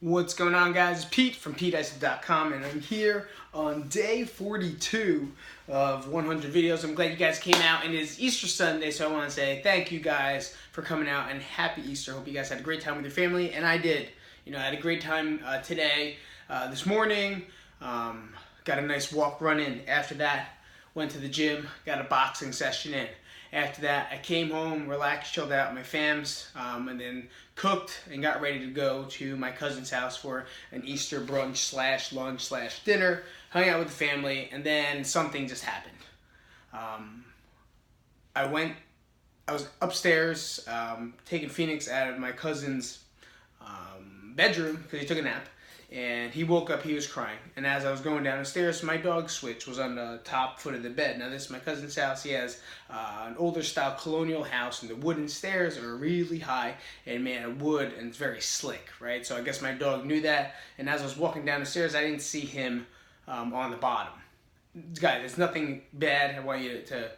What's going on, guys? It's Pete from PeteIsip.com, and I'm here on day 42 of 100 videos. I'm glad you guys came out, and it is Easter Sunday, so I want to say thank you guys for coming out, and happy Easter. Hope you guys had a great time with your family, and I did. I had a great time today, this morning. Got a nice walk run in. After that, went to the gym, got a boxing session in. After that, I came home, relaxed, chilled out with my fams, and then cooked and got ready to go to my cousin's house for an Easter brunch slash lunch slash dinner, hung out with the family, and then something just happened. I was upstairs taking Phoenix out of my cousin's bedroom because he took a nap. And he woke up, he was crying. And as I was going down the stairs, my dog Switch was on the top foot of the bed. Now this is my cousin's house. He has an older style colonial house, and the wooden stairs are really high and made of wood, and it's very slick, right? So I guess my dog knew that. And as I was walking down the stairs, I didn't see him on the bottom. Guys, it's nothing bad. I want you to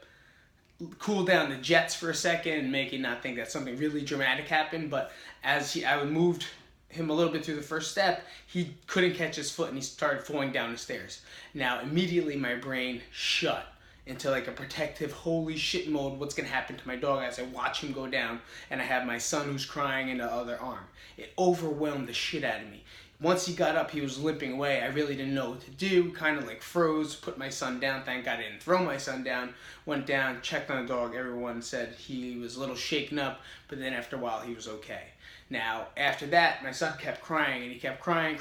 cool down the jets for a second and make you not think that something really dramatic happened. But as I moved him a little bit through the first step, he couldn't catch his foot and he started falling down the stairs. Now immediately my brain shut into like a protective holy shit mode. What's gonna happen to my dog as I watch him go down, and I have my son who's crying in the other arm. It overwhelmed the shit out of me. Once he got up, he was limping away. I really didn't know what to do, kind of like froze, put my son down. Thank God I didn't throw my son down. Went down, checked on the dog. Everyone said he was a little shaken up, but then after a while he was okay. Now, after that, my son kept crying, and he kept crying,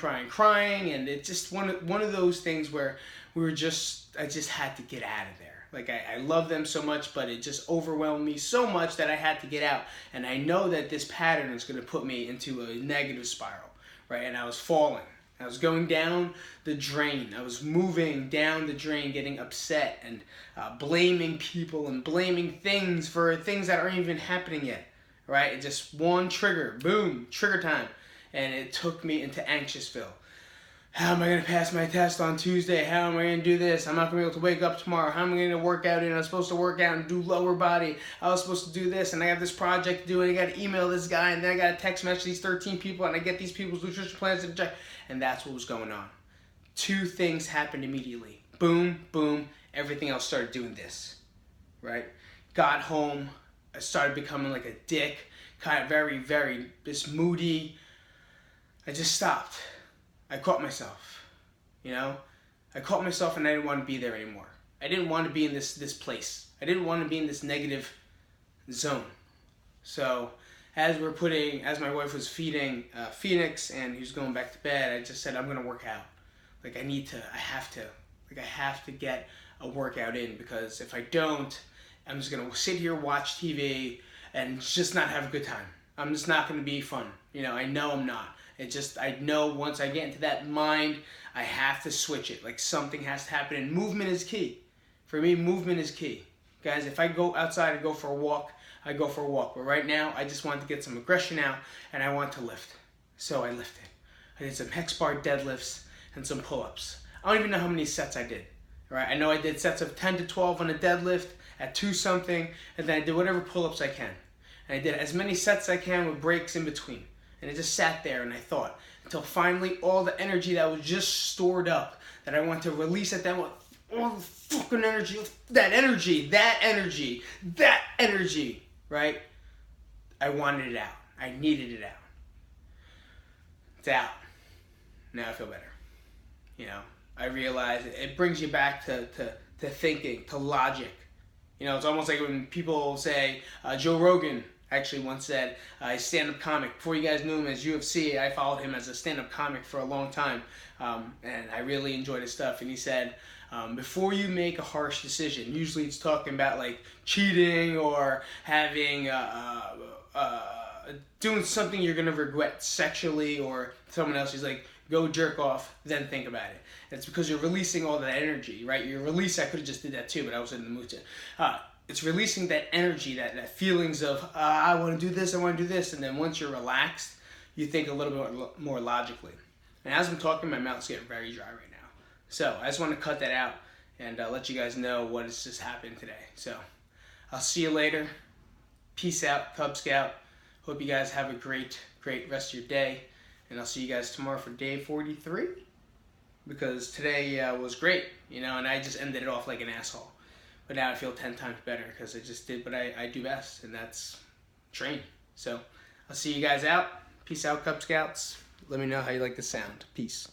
and it's just one of those things where I just had to get out of there. Like, I love them so much, but it just overwhelmed me so much that I had to get out. And I know that this pattern is going to put me into a negative spiral, right? And I was falling. I was going down the drain. I was moving down the drain, getting upset and blaming people and blaming things for things that aren't even happening yet. Right? It just one trigger, boom, trigger time. And it took me into Anxiousville. How am I going to pass my test on Tuesday? How am I going to do this? I'm not going to be able to wake up tomorrow. How am I going to work out? And I'm supposed to work out and do lower body. I was supposed to do this, and I have this project to do, and I got to email this guy, and then I got to text message these 13 people, and I get these people's nutrition plans to check. And that's what was going on. Two things happened immediately. Boom, boom. Everything else started doing this. Right? Got home. I started becoming like a dick, kind of very, very just moody. I just stopped. I caught myself, I caught myself, and I didn't want to be there anymore. I didn't want to be in this place. I didn't want to be in this negative zone. So as my wife was feeding Phoenix and he was going back to bed, I just said, I'm going to work out. Like I have to get a workout in, because if I don't, I'm just going to sit here, watch TV, and just not have a good time. I'm just not going to be fun. I know I'm not. I know once I get into that mind, I have to switch it. Like something has to happen, and movement is key. For me, movement is key. Guys, if I go outside and go for a walk, I go for a walk. But right now, I just want to get some aggression out, and I want to lift. So I lifted. I did some hex bar deadlifts and some pull-ups. I don't even know how many sets I did. Right? I know I did sets of 10 to 12 on a deadlift at 2 something, and then I did whatever pull-ups I can. And I did as many sets as I can with breaks in between. And I just sat there and I thought, until finally all the energy that was just stored up, that I want to release at that moment, all the fucking energy, that energy, right? I wanted it out. I needed it out. It's out. Now I feel better. I realize it brings you back to thinking, to logic. It's almost like when people say, Joe Rogan actually once said, a stand-up comic. Before you guys knew him as UFC, I followed him as a stand-up comic for a long time, and I really enjoyed his stuff. And he said, before you make a harsh decision, usually it's talking about like cheating or having doing something you're gonna regret sexually or someone else. He's like, go jerk off, then think about it. It's because you're releasing all that energy, right? I could have just did that too, but I was in the mood to. It's releasing that energy, that feelings of, I want to do this, and then once you're relaxed, you think a little bit more logically. And as I'm talking, my mouth's getting very dry right now. So I just want to cut that out and let you guys know what has just happened today. So I'll see you later. Peace out, Cub Scout. Hope you guys have a great rest of your day. And I'll see you guys tomorrow for day 43. Because today was great, and I just ended it off like an asshole. But now I feel 10 times better because I just did what I do best, and that's train. So I'll see you guys out. Peace out, Cub Scouts. Let me know how you like the sound. Peace.